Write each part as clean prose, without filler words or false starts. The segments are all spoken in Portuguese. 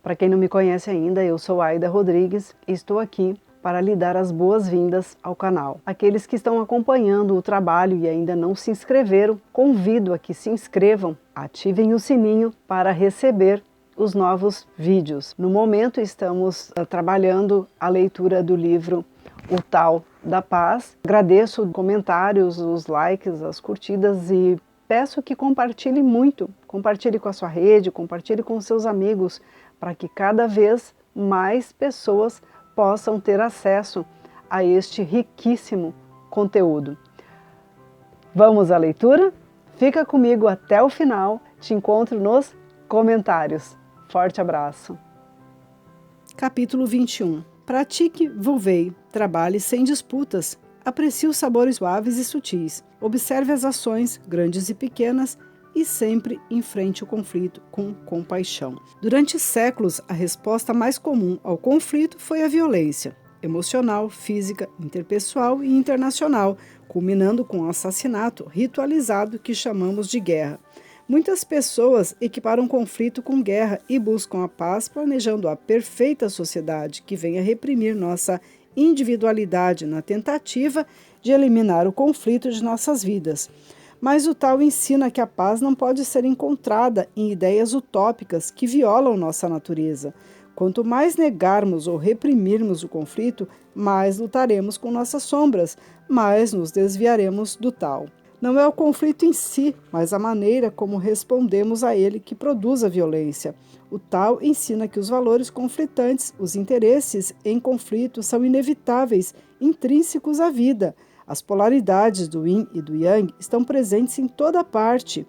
Para quem não me conhece ainda, eu sou Aida Rodrigues e estou aqui para lhe dar as boas-vindas ao canal. Aqueles que estão acompanhando o trabalho e ainda não se inscreveram, convido a que se inscrevam, ativem o sininho para receber os novos vídeos. No momento estamos trabalhando a leitura do livro O Tao da Paz. Agradeço os comentários, os likes, as curtidas e peço que compartilhe muito. Compartilhe com a sua rede, compartilhe com os seus amigos, para que cada vez mais pessoas possam ter acesso a este riquíssimo conteúdo. Vamos à leitura? Fica comigo até o final, te encontro nos comentários. Forte abraço. Capítulo 21. Pratique Wu Wei, trabalhe sem disputas, aprecie os sabores suaves e sutis, observe as ações, grandes e pequenas, e sempre enfrente o conflito com compaixão. Durante séculos, a resposta mais comum ao conflito foi a violência emocional, física, interpessoal e internacional, culminando com o assassinato ritualizado que chamamos de guerra. Muitas pessoas equiparam conflito com guerra e buscam a paz, planejando a perfeita sociedade que venha reprimir nossa individualidade na tentativa de eliminar o conflito de nossas vidas. Mas o Tao ensina que a paz não pode ser encontrada em ideias utópicas que violam nossa natureza. Quanto mais negarmos ou reprimirmos o conflito, mais lutaremos com nossas sombras, mais nos desviaremos do Tao. Não é o conflito em si, mas a maneira como respondemos a ele que produz a violência. O Tao ensina que os valores conflitantes, os interesses em conflito, são inevitáveis, intrínsecos à vida. As polaridades do Yin e do Yang estão presentes em toda parte.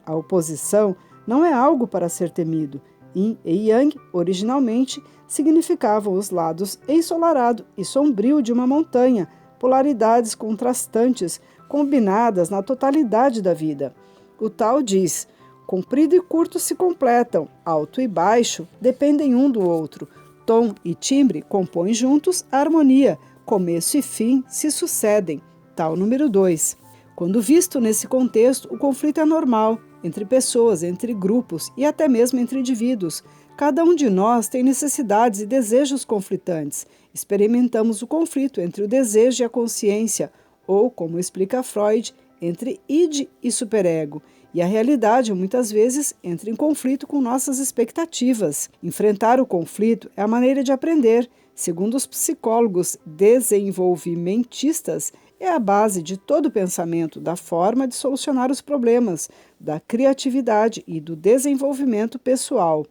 A oposição não é algo para ser temido. Yin e Yang, originalmente, significavam os lados ensolarado e sombrio de uma montanha, polaridades contrastantes, combinadas na totalidade da vida. O Tao diz: comprido e curto se completam, alto e baixo dependem um do outro, tom e timbre compõem juntos a harmonia, começo e fim se sucedem. Tao número 2. Quando visto nesse contexto, o conflito é normal, entre pessoas, entre grupos e até mesmo entre indivíduos. Cada um de nós tem necessidades e desejos conflitantes. Experimentamos o conflito entre o desejo e a consciência, ou, como explica Freud, entre id e superego. E a realidade, muitas vezes, entra em conflito com nossas expectativas. Enfrentar o conflito é a maneira de aprender. Segundo os psicólogos desenvolvimentistas, é a base de todo o pensamento, da forma de solucionar os problemas, da criatividade e do desenvolvimento pessoal.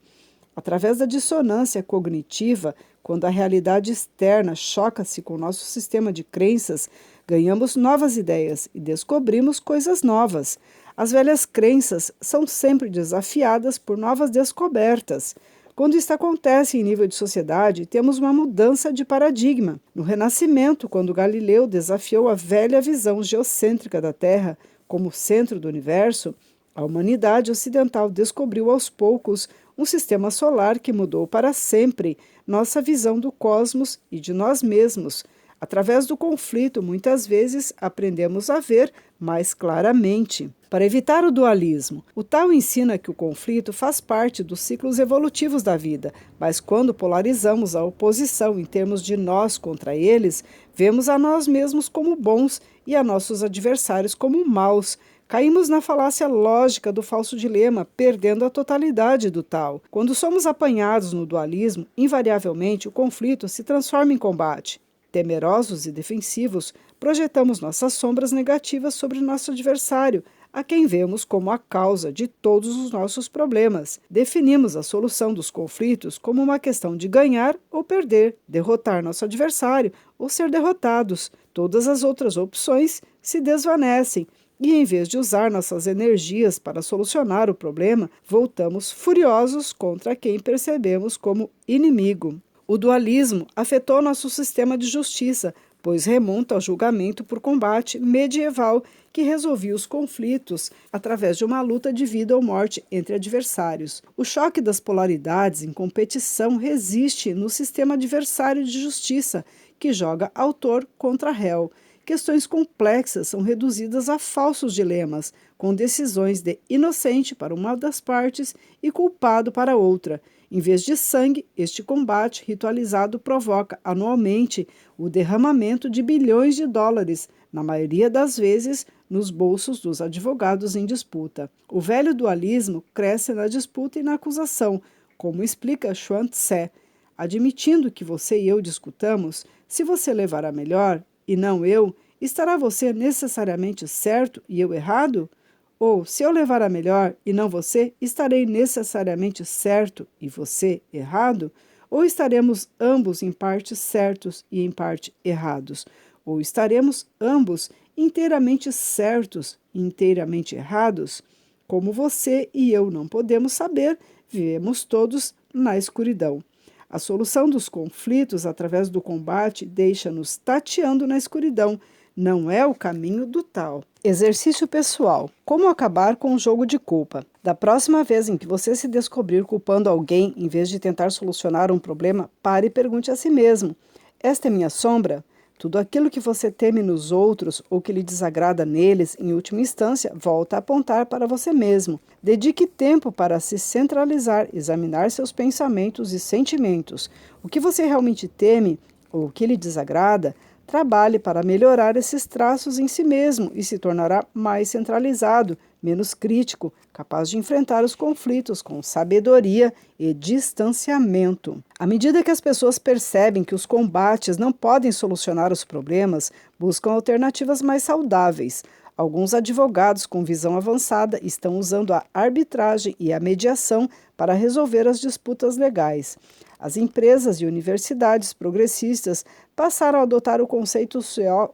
Através da dissonância cognitiva, quando a realidade externa choca-se com o nosso sistema de crenças, ganhamos novas ideias e descobrimos coisas novas. As velhas crenças são sempre desafiadas por novas descobertas. Quando isso acontece em nível de sociedade, temos uma mudança de paradigma. No Renascimento, quando Galileu desafiou a velha visão geocêntrica da Terra como centro do universo, a humanidade ocidental descobriu aos poucos um sistema solar que mudou para sempre nossa visão do cosmos e de nós mesmos. Através do conflito, muitas vezes, aprendemos a ver mais claramente. Para evitar o dualismo, o Tao ensina que o conflito faz parte dos ciclos evolutivos da vida, mas quando polarizamos a oposição em termos de nós contra eles, vemos a nós mesmos como bons e a nossos adversários como maus. Caímos na falácia lógica do falso dilema, perdendo a totalidade do Tao. Quando somos apanhados no dualismo, invariavelmente o conflito se transforma em combate. Temerosos e defensivos, projetamos nossas sombras negativas sobre nosso adversário, a quem vemos como a causa de todos os nossos problemas. Definimos a solução dos conflitos como uma questão de ganhar ou perder, derrotar nosso adversário ou ser derrotados. Todas as outras opções se desvanecem e, em vez de usar nossas energias para solucionar o problema, voltamos furiosos contra quem percebemos como inimigo. O dualismo afetou nosso sistema de justiça, pois remonta ao julgamento por combate medieval que resolvia os conflitos através de uma luta de vida ou morte entre adversários. O choque das polaridades em competição resiste no sistema adversário de justiça, que joga autor contra réu. Questões complexas são reduzidas a falsos dilemas, com decisões de inocente para uma das partes e culpado para outra. Em vez de sangue, este combate ritualizado provoca anualmente o derramamento de bilhões de dólares, na maioria das vezes nos bolsos dos advogados em disputa. O velho dualismo cresce na disputa e na acusação, como explica Chuang Tse. Admitindo que você e eu discutamos, se você levar a melhor e não eu, estará você necessariamente certo e eu errado? Ou, se eu levar a melhor e não você, estarei necessariamente certo e você errado? Ou estaremos ambos em parte certos e em parte errados? Ou estaremos ambos inteiramente certos e inteiramente errados? Como você e eu não podemos saber, vivemos todos na escuridão. A solução dos conflitos através do combate deixa-nos tateando na escuridão. Não é o caminho do tal. Exercício pessoal. Como acabar com o jogo de culpa? Da próxima vez em que você se descobrir culpando alguém, em vez de tentar solucionar um problema, pare e pergunte a si mesmo: esta é minha sombra? Tudo aquilo que você teme nos outros ou que lhe desagrada neles, em última instância, volta a apontar para você mesmo. Dedique tempo para se centralizar, examinar seus pensamentos e sentimentos. O que você realmente teme ou o que lhe desagrada, trabalhe para melhorar esses traços em si mesmo e se tornará mais centralizado, menos crítico, capaz de enfrentar os conflitos com sabedoria e distanciamento. À medida que as pessoas percebem que os combates não podem solucionar os problemas, buscam alternativas mais saudáveis. Alguns advogados com visão avançada estão usando a arbitragem e a mediação para resolver as disputas legais. As empresas e universidades progressistas passaram a adotar o conceito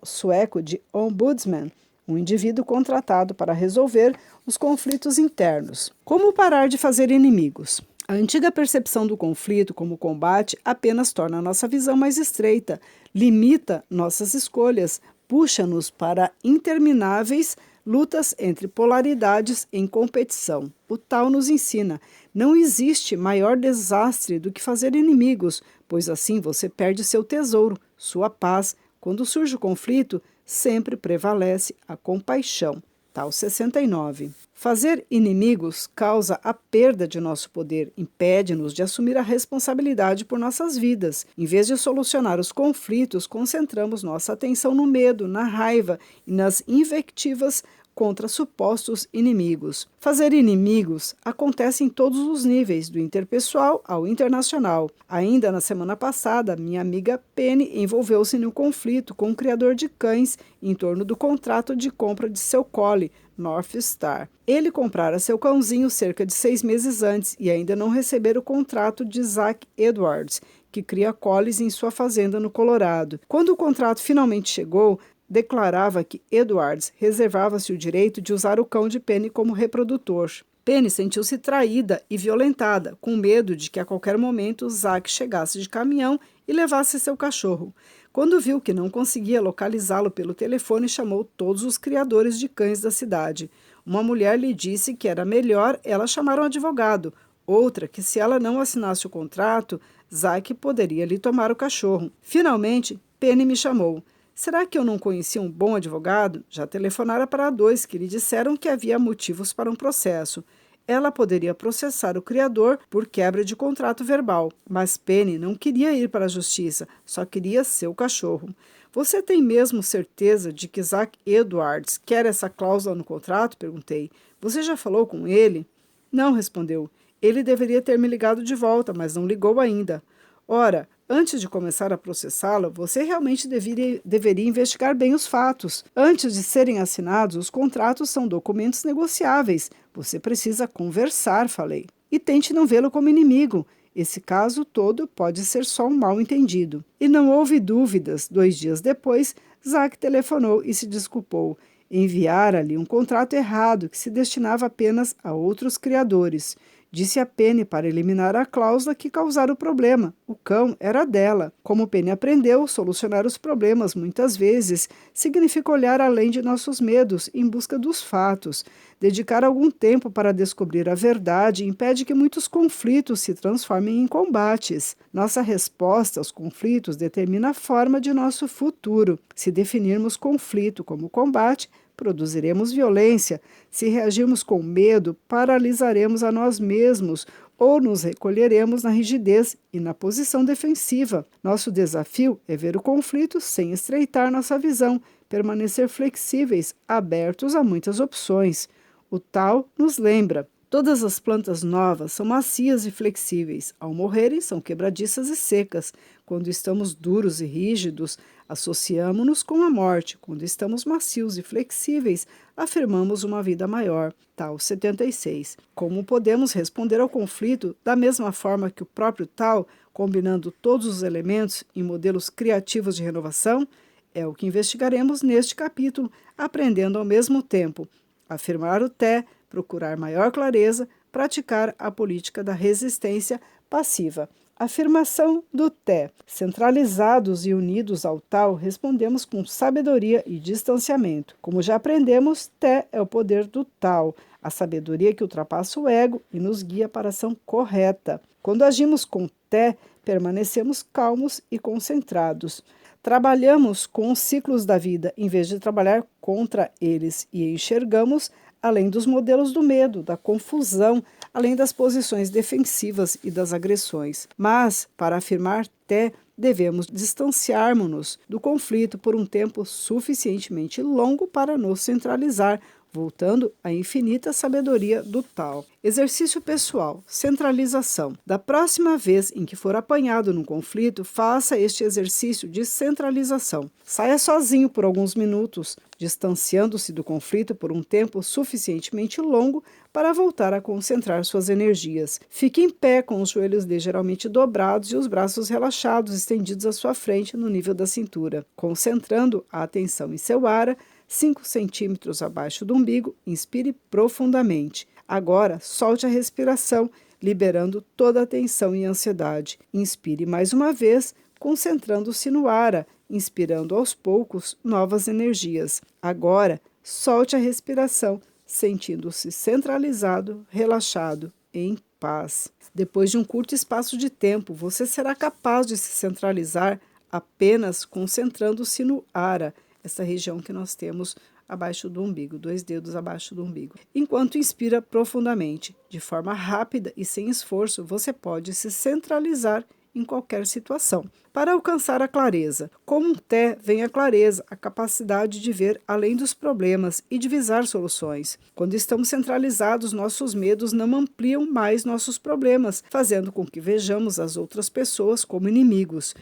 sueco de ombudsman, um indivíduo contratado para resolver os conflitos internos. Como parar de fazer inimigos? A antiga percepção do conflito como combate apenas torna nossa visão mais estreita, limita nossas escolhas, puxa-nos para intermináveis lutas entre polaridades em competição. O Tao nos ensina: não existe maior desastre do que fazer inimigos, pois assim você perde seu tesouro, sua paz. Quando surge o conflito, sempre prevalece a compaixão. Tao 69. Fazer inimigos causa a perda de nosso poder, impede-nos de assumir a responsabilidade por nossas vidas. Em vez de solucionar os conflitos, concentramos nossa atenção no medo, na raiva e nas invectivas contra supostos inimigos. Fazer inimigos acontece em todos os níveis, do interpessoal ao internacional. Ainda na semana passada, minha amiga Penny envolveu-se num conflito com um criador de cães em torno do contrato de compra de seu collie, North Star. Ele comprara seu cãozinho cerca de 6 meses antes e ainda não recebera o contrato de Zach Edwards, que cria collies em sua fazenda no Colorado. Quando o contrato finalmente chegou, declarava que Edwards reservava-se o direito de usar o cão de Penny como reprodutor. Penny sentiu-se traída e violentada, com medo de que a qualquer momento Zach chegasse de caminhão e levasse seu cachorro. Quando viu que não conseguia localizá-lo pelo telefone, chamou todos os criadores de cães da cidade. Uma mulher lhe disse que era melhor ela chamar um advogado, outra que se ela não assinasse o contrato, Zach poderia lhe tomar o cachorro. Finalmente, Penny me chamou. Será que eu não conhecia um bom advogado? Já telefonara para 2 que lhe disseram que havia motivos para um processo. Ela poderia processar o criador por quebra de contrato verbal, mas Penny não queria ir para a justiça, só queria seu cachorro. Você tem mesmo certeza de que Zach Edwards quer essa cláusula no contrato? Perguntei. Você já falou com ele? Não, respondeu. Ele deveria ter me ligado de volta, mas não ligou ainda. Ora, antes de começar a processá-lo, você realmente deveria investigar bem os fatos. Antes de serem assinados, os contratos são documentos negociáveis. Você precisa conversar, falei. E tente não vê-lo como inimigo. Esse caso todo pode ser só um mal-entendido. E não houve dúvidas. 2 dias depois, Zach telefonou e se desculpou. Enviara-lhe um contrato errado que se destinava apenas a outros criadores. Disse a Penny para eliminar a cláusula que causara o problema. O cão era dela. Como Penny aprendeu, solucionar os problemas, muitas vezes, significa olhar além de nossos medos, em busca dos fatos. Dedicar algum tempo para descobrir a verdade impede que muitos conflitos se transformem em combates. Nossa resposta aos conflitos determina a forma de nosso futuro. Se definirmos conflito como combate, produziremos violência. Se reagirmos com medo, paralisaremos a nós mesmos ou nos recolheremos na rigidez e na posição defensiva. Nosso desafio é ver o conflito sem estreitar nossa visão, permanecer flexíveis, abertos a muitas opções. O Tao nos lembra: todas as plantas novas são macias e flexíveis. Ao morrerem, são quebradiças e secas. Quando estamos duros e rígidos, associamo-nos com a morte. Quando estamos macios e flexíveis, afirmamos uma vida maior. Tao 76. Como podemos responder ao conflito da mesma forma que o próprio Tao, combinando todos os elementos em modelos criativos de renovação? É o que investigaremos neste capítulo, aprendendo ao mesmo tempo afirmar o Té, procurar maior clareza, praticar a política da resistência passiva. Afirmação do Té. Centralizados e unidos ao Tao, respondemos com sabedoria e distanciamento. Como já aprendemos, Té é o poder do Tao, a sabedoria que ultrapassa o ego e nos guia para a ação correta. Quando agimos com Té, permanecemos calmos e concentrados. Trabalhamos com os ciclos da vida, em vez de trabalhar contra eles, e enxergamos além dos modelos do medo, da confusão, além das posições defensivas e das agressões. Mas, para afirmar Té, devemos distanciarmos-nos do conflito por um tempo suficientemente longo para nos centralizar, voltando à infinita sabedoria do Tao. Exercício pessoal, centralização. Da próxima vez em que for apanhado num conflito, faça este exercício de centralização. Saia sozinho por alguns minutos, distanciando-se do conflito por um tempo suficientemente longo para voltar a concentrar suas energias. Fique em pé com os joelhos ligeiramente dobrados e os braços relaxados, estendidos à sua frente no nível da cintura, concentrando a atenção em seu ara, 5 centímetros abaixo do umbigo. Inspire profundamente. Agora, solte a respiração, liberando toda a tensão e ansiedade. Inspire mais uma vez, concentrando-se no ara, inspirando aos poucos novas energias. Agora, solte a respiração, sentindo-se centralizado, relaxado, em paz. Depois de um curto espaço de tempo, você será capaz de se centralizar apenas concentrando-se no ara, essa região que nós temos abaixo do umbigo, 2 dedos abaixo do umbigo. Enquanto inspira profundamente, de forma rápida e sem esforço, você pode se centralizar em qualquer situação. Para alcançar a clareza, como um Té, vem a clareza, a capacidade de ver além dos problemas e de visar soluções. Quando estamos centralizados, nossos medos não ampliam mais nossos problemas, fazendo com que vejamos as outras pessoas como inimigos.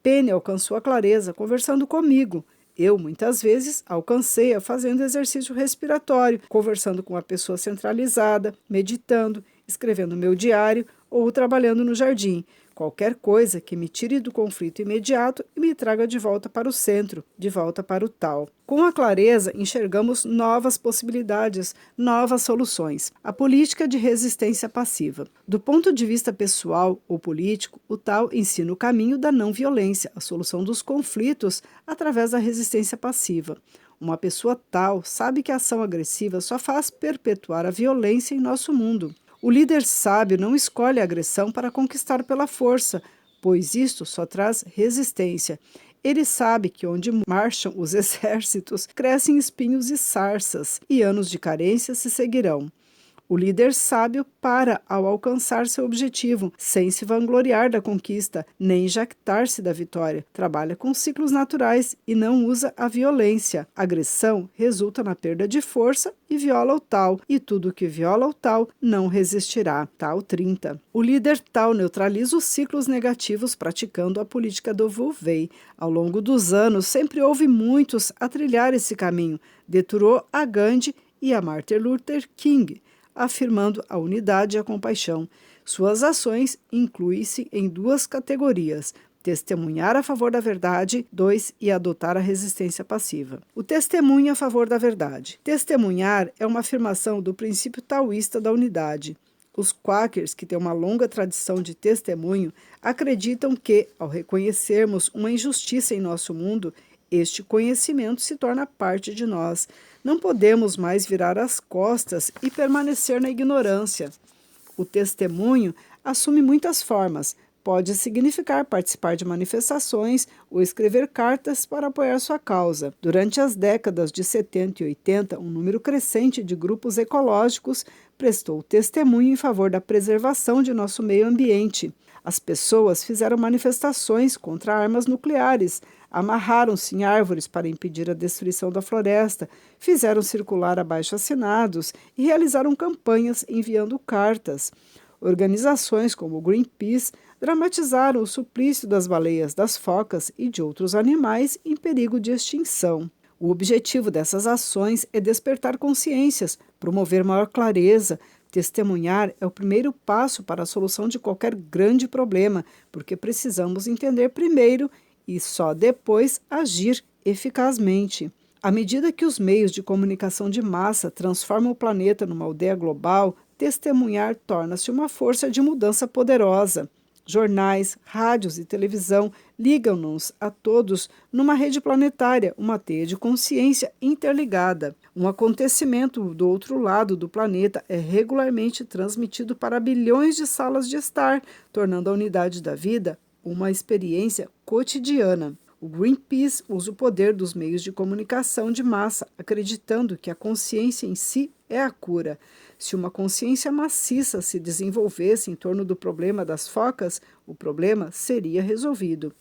Penny alcançou a clareza conversando comigo. Eu, muitas vezes, alcancei-a fazendo exercício respiratório, conversando com uma pessoa centralizada, meditando, escrevendo meu diário ou trabalhando no jardim. Qualquer coisa que me tire do conflito imediato e me traga de volta para o centro, de volta para o Tao. Com a clareza, enxergamos novas possibilidades, novas soluções. A política de resistência passiva. Do ponto de vista pessoal ou político, o Tao ensina o caminho da não violência, a solução dos conflitos através da resistência passiva. Uma pessoa Tao sabe que a ação agressiva só faz perpetuar a violência em nosso mundo. O líder sábio não escolhe a agressão para conquistar pela força, pois isto só traz resistência. Ele sabe que onde marcham os exércitos, crescem espinhos e sarças, e anos de carência se seguirão. O líder sábio para ao alcançar seu objetivo, sem se vangloriar da conquista, nem jactar-se da vitória. Trabalha com ciclos naturais e não usa a violência. A agressão resulta na perda de força e viola o Tao, e tudo que viola o Tao não resistirá. Tao 30. O líder Tao neutraliza os ciclos negativos praticando a política do Wu Wei. Ao longo dos anos, sempre houve muitos a trilhar esse caminho, de Thoreau a Gandhi e a Martin Luther King, afirmando a unidade e a compaixão. Suas ações incluem-se em 2 categorias: testemunhar a favor da verdade, 2, e adotar a resistência passiva. O testemunho a favor da verdade. Testemunhar é uma afirmação do princípio taoísta da unidade. Os Quakers, que têm uma longa tradição de testemunho, acreditam que, ao reconhecermos uma injustiça em nosso mundo, este conhecimento se torna parte de nós. Não podemos mais virar as costas e permanecer na ignorância. O testemunho assume muitas formas. Pode significar participar de manifestações ou escrever cartas para apoiar sua causa. Durante as décadas de 70 e 80, um número crescente de grupos ecológicos prestou testemunho em favor da preservação de nosso meio ambiente. As pessoas fizeram manifestações contra armas nucleares, amarraram-se em árvores para impedir a destruição da floresta, fizeram circular abaixo-assinados e realizaram campanhas enviando cartas. Organizações como o Greenpeace dramatizaram o suplício das baleias, das focas e de outros animais em perigo de extinção. O objetivo dessas ações é despertar consciências, promover maior clareza. Testemunhar é o primeiro passo para a solução de qualquer grande problema, porque precisamos entender primeiro e só depois agir eficazmente. À medida que os meios de comunicação de massa transformam o planeta numa aldeia global, testemunhar torna-se uma força de mudança poderosa. Jornais, rádios e televisão ligam-nos a todos numa rede planetária, uma teia de consciência interligada. Um acontecimento do outro lado do planeta é regularmente transmitido para bilhões de salas de estar, tornando a unidade da vida uma experiência cotidiana. O Greenpeace usa o poder dos meios de comunicação de massa, acreditando que a consciência em si é a cura. Se uma consciência maciça se desenvolvesse em torno do problema das focas, o problema seria resolvido.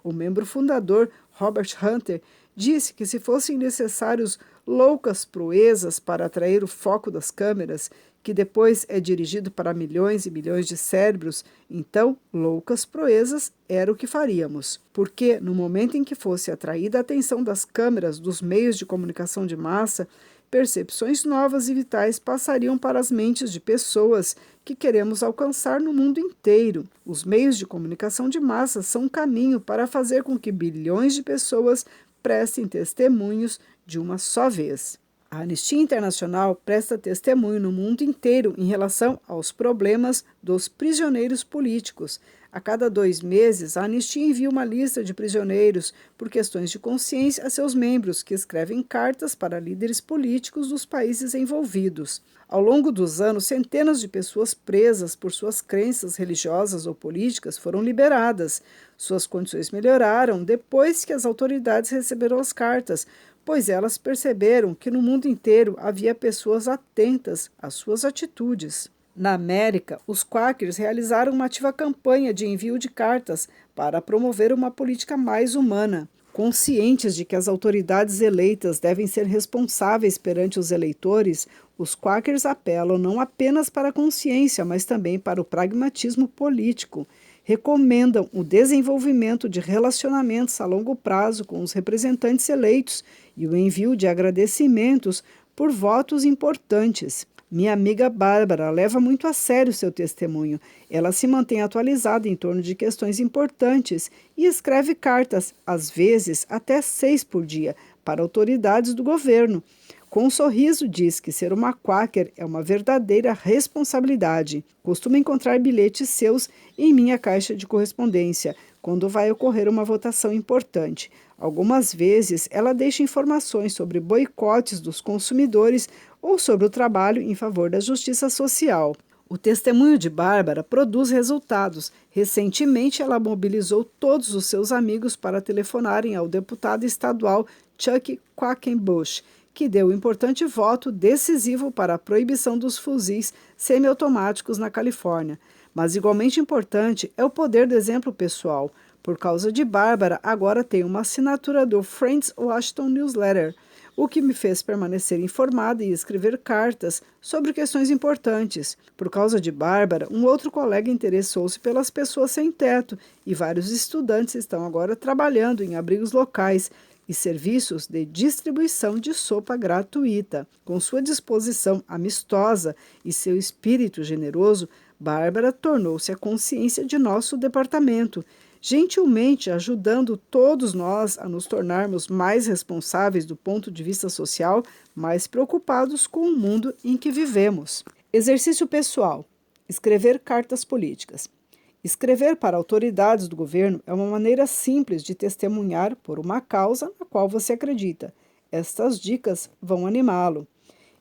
O membro fundador, Robert Hunter, disse que se fossem necessários loucas proezas para atrair o foco das câmeras, que depois é dirigido para milhões e milhões de cérebros, então loucas proezas era o que faríamos. Porque, no momento em que fosse atraída a atenção das câmeras dos meios de comunicação de massa, percepções novas e vitais passariam para as mentes de pessoas que queremos alcançar no mundo inteiro. Os meios de comunicação de massa são um caminho para fazer com que bilhões de pessoas prestem testemunhos de uma só vez. A Anistia Internacional presta testemunho no mundo inteiro em relação aos problemas dos prisioneiros políticos. A cada 2 meses, a Anistia envia uma lista de prisioneiros por questões de consciência a seus membros, que escrevem cartas para líderes políticos dos países envolvidos. Ao longo dos anos, centenas de pessoas presas por suas crenças religiosas ou políticas foram liberadas. Suas condições melhoraram depois que as autoridades receberam as cartas, pois elas perceberam que no mundo inteiro havia pessoas atentas às suas atitudes. Na América, os Quakers realizaram uma ativa campanha de envio de cartas para promover uma política mais humana. Conscientes de que as autoridades eleitas devem ser responsáveis perante os eleitores, os Quakers apelam não apenas para a consciência, mas também para o pragmatismo político. Recomendam o desenvolvimento de relacionamentos a longo prazo com os representantes eleitos e o envio de agradecimentos por votos importantes. Minha amiga Bárbara leva muito a sério seu testemunho. Ela se mantém atualizada em torno de questões importantes e escreve cartas, às vezes até 6 por dia, para autoridades do governo. Com um sorriso diz que ser uma Quaker é uma verdadeira responsabilidade. Costumo encontrar bilhetes seus em minha caixa de correspondência, quando vai ocorrer uma votação importante. Algumas vezes ela deixa informações sobre boicotes dos consumidores ou sobre o trabalho em favor da justiça social. O testemunho de Bárbara produz resultados. Recentemente, ela mobilizou todos os seus amigos para telefonarem ao deputado estadual Chuck Quackenbush, que deu um importante voto decisivo para a proibição dos fuzis semiautomáticos na Califórnia. Mas igualmente importante é o poder do exemplo pessoal. Por causa de Bárbara, agora tenho uma assinatura do Friends Washington Newsletter, o que me fez permanecer informada e escrever cartas sobre questões importantes. Por causa de Bárbara, um outro colega interessou-se pelas pessoas sem teto e vários estudantes estão agora trabalhando em abrigos locais e serviços de distribuição de sopa gratuita. Com sua disposição amistosa e seu espírito generoso, Bárbara tornou-se a consciência de nosso departamento, gentilmente ajudando todos nós a nos tornarmos mais responsáveis do ponto de vista social, mais preocupados com o mundo em que vivemos. Exercício pessoal. Escrever cartas políticas. Escrever para autoridades do governo é uma maneira simples de testemunhar por uma causa na qual você acredita. Estas dicas vão animá-lo.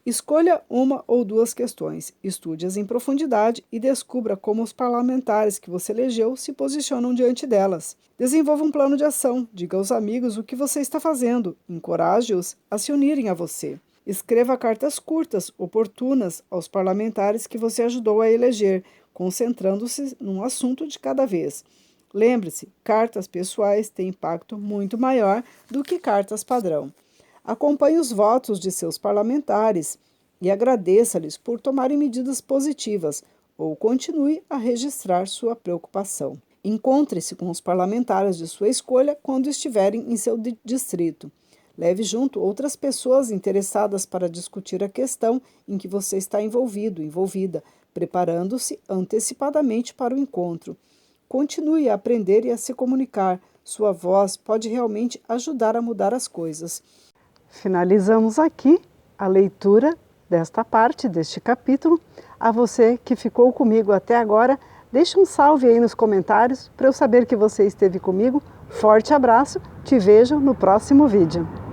Escolha 1 ou 2 questões, estude-as em profundidade e descubra como os parlamentares que você elegeu se posicionam diante delas. Desenvolva um plano de ação, diga aos amigos o que você está fazendo, encoraje-os a se unirem a você. Escreva cartas curtas, oportunas, aos parlamentares que você ajudou a eleger, concentrando-se num assunto de cada vez. Lembre-se, cartas pessoais têm impacto muito maior do que cartas padrão. Acompanhe os votos de seus parlamentares e agradeça-lhes por tomarem medidas positivas ou continue a registrar sua preocupação. Encontre-se com os parlamentares de sua escolha quando estiverem em seu distrito. Leve junto outras pessoas interessadas para discutir a questão em que você está envolvida, preparando-se antecipadamente para o encontro. Continue a aprender e a se comunicar. Sua voz pode realmente ajudar a mudar as coisas. Finalizamos aqui a leitura desta parte, deste capítulo. A você que ficou comigo até agora, deixe um salve aí nos comentários para eu saber que você esteve comigo. Forte abraço, te vejo no próximo vídeo.